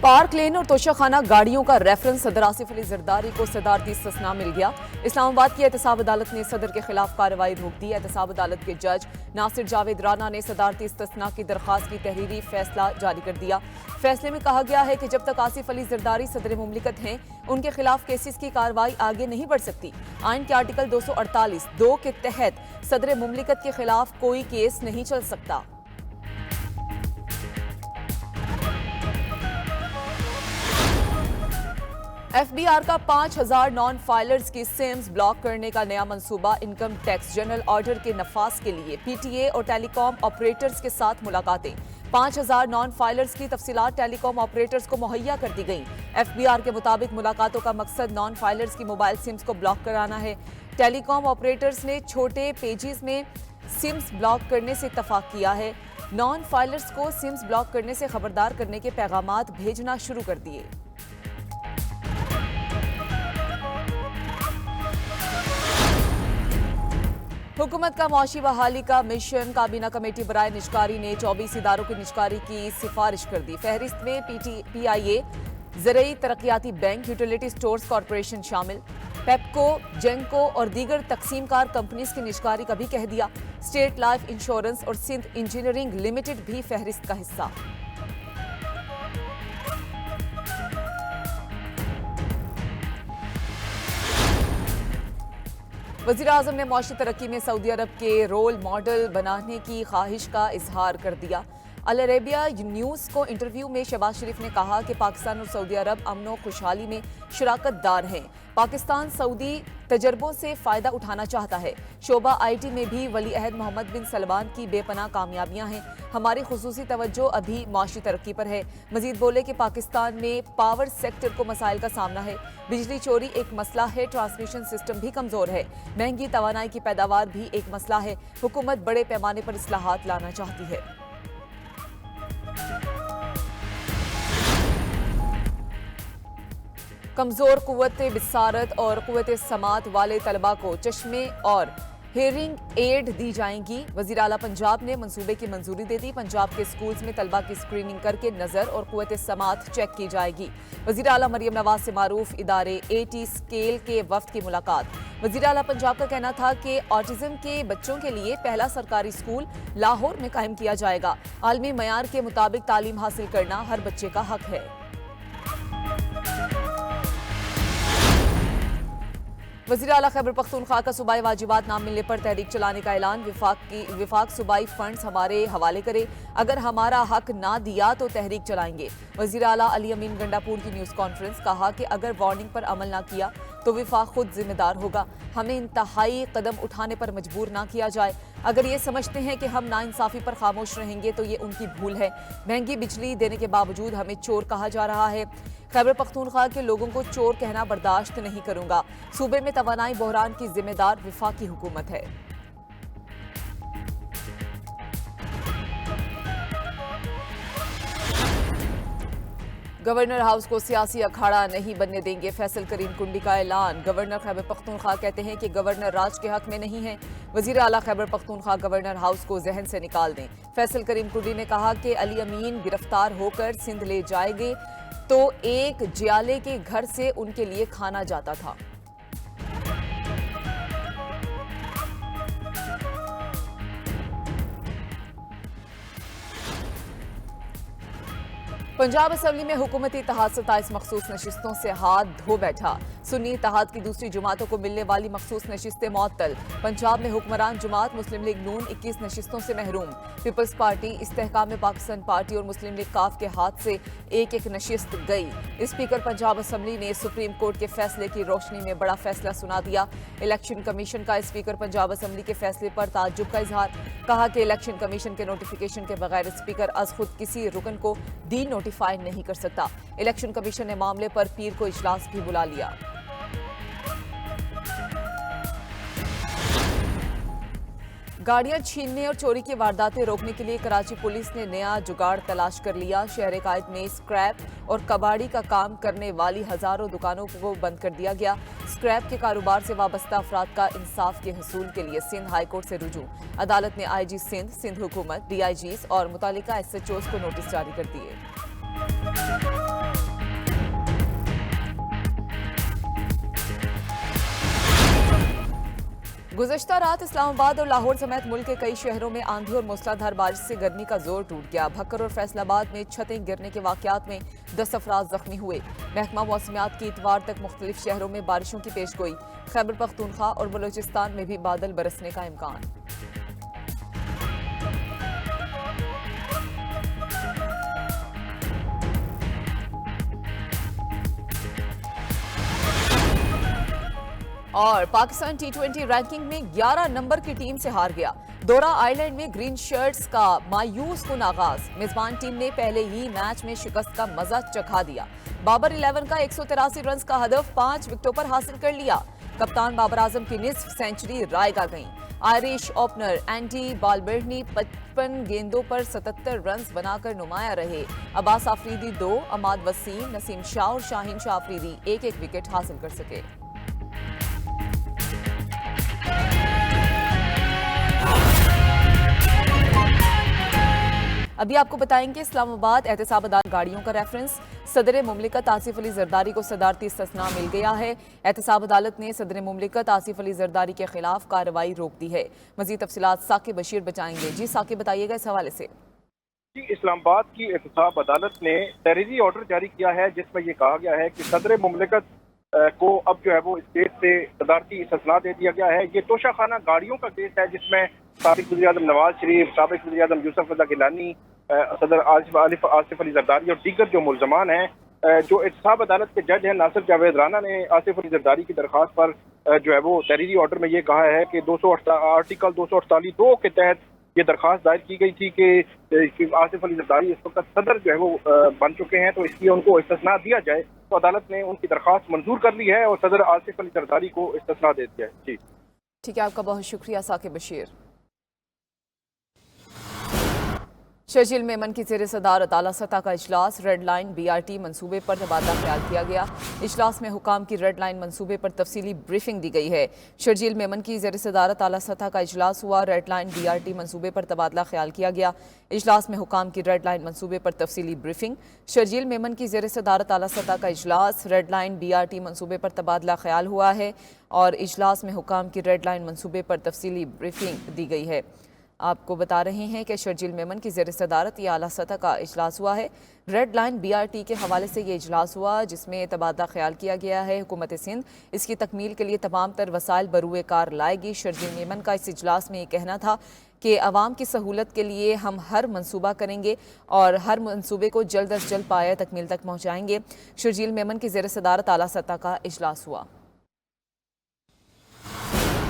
Park लेन और तोशाखाना गाड़ियों का रेफरेंस सदर आसिफ अली जरदारी को सदारती इस्तिस्ना मिल गया। इस्लामाबाद की एहतसाब अदालत ने सदर के खिलाफ कार्रवाई रोक दी। एहतसाब अदालत के जज नासिर जावेद राना ने सदारती इस्तिस्ना की दरखास्त की तहरीरी फैसला जारी कर दिया। फैसले में कहा गया है कि जब तक आसिफ अली जरदारी सदर मुमलिकत हैं, उनके खिलाफ केसेस की कार्रवाई आगे नहीं बढ़ सकती। आइन के आर्टिकल 248(2) के तहत सदर मुमलिकत के खिलाफ कोई केस नहीं चल सकता। एफबीआर का 5000 नॉन फाइलर्स की सिम्स ब्लॉक करने का नया मंसूबा। इनकम टैक्स जनरल ऑर्डर के नफाज के लिए पीटीए और टेलीकॉम ऑपरेटर्स के साथ मुलाकातें। 5000 नॉन फाइलर्स की तफसीलात टेलीकॉम ऑपरेटर्स को मुहैया कर दी गई। एफबीआर के मुताबिक मुलाकातों का मकसद नॉन फाइलर्स की मोबाइल सिम्स को ब्लॉक कराना है। टेलीकॉम ऑपरेटर्स ने छोटे पेजेस में सिम्स ब्लॉक करने से इत्तफाक किया है। नॉन फाइलर्स को सिम्स ब्लॉक करने से खबरदार करने के पैगामात भेजना शुरू कर दिए। हुकूमत का मुआशी बहाली का मिशन। काबीना कमेटी बराए निजकारी ने 24 इदारों की निजकारी की सिफारिश कर दी। फहरिस्त में PIA, ज़रई तरक्याती बैंक, यूटिलिटी स्टोर्स कॉरपोरेशन शामिल। पेप्को, जेंको और दीगर तकसीमकार कंपनीज की निजकारी का भी कह दिया। स्टेट लाइफ इंश्योरेंस और सिंध इंजीनियरिंग लिमिटेड भी फहरिस्त का हिस्सा। वज़ीर आज़म ने मुआशी तरक्की में सऊदी अरब के रोल मॉडल बनाने की ख्वाहिश का इजहार कर दिया। अल अरेबिया न्यूज़ को इंटरव्यू में शहबाज शरीफ ने कहा कि पाकिस्तान और सऊदी अरब अमन और खुशहाली में शराकतदार हैं। पाकिस्तान सऊदी तजर्बों से फ़ायदा उठाना चाहता है। शोबा IT में भी वली अहद मोहम्मद बिन सलमान की बेपनाह कामयाबियां हैं। हमारी खुसूसी तवज्जो अभी मुआशी तरक्की पर है। मजीद बोले कि पाकिस्तान में पावर सेक्टर को मसाइल का सामना है। बिजली चोरी एक मसला है, ट्रांसमिशन सिस्टम भी कमज़ोर है, महंगी तवानाई की पैदावार भी एक मसला है। हुकूमत बड़े पैमाने पर इस्लाहात लाना चाहती है। कमजोर कुव्वत बिसारत और कुव्वत समात वाले तलबा को चश्मे और हेयरिंग एड दी जाएंगी। वज़ीर आला पंजाब ने मंसूबे की मंजूरी दे दी। पंजाब के स्कूल्स में तलबा की स्क्रीनिंग करके नज़र और कुव्वत समात चेक की जाएगी। वज़ीर आला मरियम नवाज से मारूफ इदारे AT स्केल के वफ्द की मुलाकात। वज़ीर आला पंजाब का कहना था कि ऑटिज्म के बच्चों के लिए पहला सरकारी स्कूल लाहौर में कायम किया जाएगा। आलमी मयार के मुताबिक तालीम हासिल करना हर बच्चे का हक है। वज़ीर आला खैबर पख्तूनख्वा का सूबाई वाजिबात ना मिलने पर तहरीक चलाने का ऐलान। विफाक सूबाई फंड्स हमारे हवाले करे, अगर हमारा हक ना दिया तो तहरीक चलाएंगे। वज़ीर आला अली अमीन गंडापुर की न्यूज़ कॉन्फ्रेंस। कहा कि अगर वार्निंग पर अमल ना किया तो विफाक खुद जिम्मेदार होगा। हमें इंतहाई कदम उठाने पर मजबूर ना किया जाए। अगर ये समझते हैं कि हम नाइंसाफ़ी पर खामोश रहेंगे तो ये उनकी भूल है। महंगी बिजली देने के बावजूद हमें चोर कहा जा रहा है। खैबर पख्तूनख्वा के लोगों को चोर कहना बर्दाश्त नहीं करूंगा। सूबे में तवानाई बहरान की जिम्मेदार विफाकी हुकूमत है। गवर्नर हाउस को सियासी अखाड़ा नहीं बनने देंगे, फैसल करीम कुंडी का ऐलान। गवर्नर खैबर पख्तूनख्वा कहते हैं कि गवर्नर राज के हक में नहीं है। वज़ीर आला खैबर पख्तूनख्वा गवर्नर हाउस को जहन से निकाल दें। फैसल करीम कुंडी ने कहा कि अली अमीन गिरफ्तार होकर सिंध ले जाएंगे तो एक जियाले के घर से उनके लिए खाना जाता था। पंजाब असम्बली में हुकूमती इत्तेहाद 27 मखसूस नशिस्तों से हाथ धो बैठा। सुन्नी इत्तेहाद की दूसरी जमातों को मिलने वाली मखसूस नशिस्तें मुअत्तल। पंजाब में हुक्मरान जमात मुस्लिम लीग नून 21 नशिस्तों से महरूम। पीपल्स पार्टी, इस्तेहकाम पाकिस्तान पार्टी और मुस्लिम लीग काफ के हाथ से एक एक नशिस्त गई। स्पीकर पंजाब असम्बली ने सुप्रीम कोर्ट के फैसले की रोशनी में बड़ा फैसला सुना दिया। इलेक्शन कमीशन का स्पीकर पंजाब असम्बली के फैसले पर ताज्जुब का इजहार। कहा कि इलेक्शन कमीशन के नोटिफिकेशन के बगैर स्पीकर अज खुद किसी रुकन को डी नोटिफाई नहीं कर सकता। इलेक्शन कमीशन ने मामले पर पीर को इजलास भी बुला लिया। गाड़ियां छीनने और चोरी की वारदातें रोकने के लिए कराची पुलिस ने नया जुगाड़ तलाश कर लिया। शहर कायद में स्क्रैप और कबाड़ी का काम करने वाली हजारों दुकानों को बंद कर दिया गया। स्क्रैप के कारोबार से वाबस्ता अफराद का इंसाफ के हसूल के लिए सिंध हाई कोर्ट से रुजू। अदालत ने IG सिंध, सिंध हुकूमत, DIGs और मुतालिका SHOs को नोटिस जारी कर दिए। गुज़श्ता रात इस्लामाबाद और लाहौर समेत मुल्क के कई शहरों में आंधी और मूसलाधार बारिश से गर्मी का जोर टूट गया। भक्कर और फैसलाबाद में छतें गिरने के वाकयात में 10 अफराद जख्मी हुए। महकमा मौसमियात की इतवार तक मुख्तलिफ शहरों में बारिशों की पेशगोई। खैबर पख्तूनख्वा और बलूचिस्तान में भी बादल बरसने का इम्कान। और पाकिस्तान टी20 रैंकिंग में 11 नंबर की टीम से हार गया। दौरा आइलैंड में ग्रीन शर्ट्स का मायूस कुन आगाज। मेजबान टीम ने पहले ही मैच में शिकस्त का मजा चखा दिया। बाबर 11 का 183 रन का हदफ 5 विकेटों पर हासिल कर लिया। कप्तान बाबर आजम की निस्फ सेंचुरी रायगा गई। आयरिश ओपनर एंडी बालबर्नी 55 गेंदों पर 77 रन बनाकर नुमाया रहे। अब्बास आफरीदी 2, अमाद वसीम, नसीम शाह और शाहीन शाह आफरीदी एक एक विकेट हासिल कर सके। अभी आपको बताएंगे इस्लामाबाद एहतसाब अदालत गाड़ियों का रेफरेंस। सदर मुमलिकत आसिफ अली जरदारी को सदारती इस्तिस्ना मिल गया है। एहतसाब अदालत ने सदर मुमलिकत आसिफ अली जरदारी के खिलाफ कार्रवाई रोक दी है। मजीद तफसीलात साकिब बशीर बताएंगे। जी साकिब, बताइएगा इस हवाले से। इस्लामाबाद की एहतसाब अदालत ने तहरीरी ऑर्डर जारी किया है जिसमें यह कहा गया है कि सदर मुमलिकत को अब जो है वो इस केस से सदारती इस्तिस्ना दे दिया गया है। ये तोशाखाना गाड़ियों का केस है जिसमें साबिक वज़ीर-ए-आज़म नवाज शरीफ, साबिक वज़ीर-ए-आज़म यूसुफ रज़ा गिलानी, सदर आसिफ अली जरदारी और दीगर जो मुलजमान हैं, जो एहतसाब अदालत के जज हैं नासिर जावेद राना ने आसिफ अली जरदारी की दरख्वास्त पर जो है वो तहरीरी ऑर्डर में ये कहा है कि आर्टिकल 248(2) के तहत ये दरख्वास्त दायर की गई थी कि आसिफ अली जरदारी इस वक्त सदर जो है वो बन चुके हैं, तो इसलिए उनको इस्तिस्ना दिया जाए। तो अदालत ने उनकी दरख्वास्त मंजूर कर ली है और सदर आसिफ अली जरदारी को इस्तिस्ना दे दिया है। जी ठीक है, आपका बहुत शुक्रिया साकिब बशीर। शर्जील मेमन की ज़ेर सदारत आला सतह का इजलास। रेड लाइन BRT मनसूबे पर तबादला ख्याल किया गया। इजलास में हुकाम की रेड लाइन मनसूबे पर तफसीली ब्रीफिंग दी गई है। शर्जील मेमन की ज़ेर सदारत आला सतह का इजलास हुआ। रेड लाइन BRT मनसूबे पर तबादला ख्याल किया गया। इजलास में हुकाम की रेड लाइन मनसूबे पर तफसीली ब्रीफिंग। शर्जील मेमन की ज़ेर सदारत आला सतह का इजलास। रेड लाइन BRT मनसूबे पर तबादला ख्याल हुआ है और इजलास में हुकाम की रेड लाइन मनसूबे पर तफसीली ब्रीफिंग दी गई है। आपको बता रहे हैं कि शर्जील मेमन की ज़ेर सदारत ये आला सतह का इजलास हुआ है। रेड लाइन BRT के हवाले से ये इजलास हुआ जिसमें तबादला ख्याल किया गया है। हुकूमत सिंध इसकी तकमील के लिए तमाम तर वसाइल बरूए कार लाएगी। शर्जील मेमन का इस इजलास में ये कहना था कि अवाम की सहूलत के लिए हम हर मनसूबा करेंगे और हर मनसूबे को जल्द अज जल्द पाया तकमील तक पहुँचाएंगे। शर्जील मेमन की ज़ेर सदारत आला सतह का इजलास हुआ।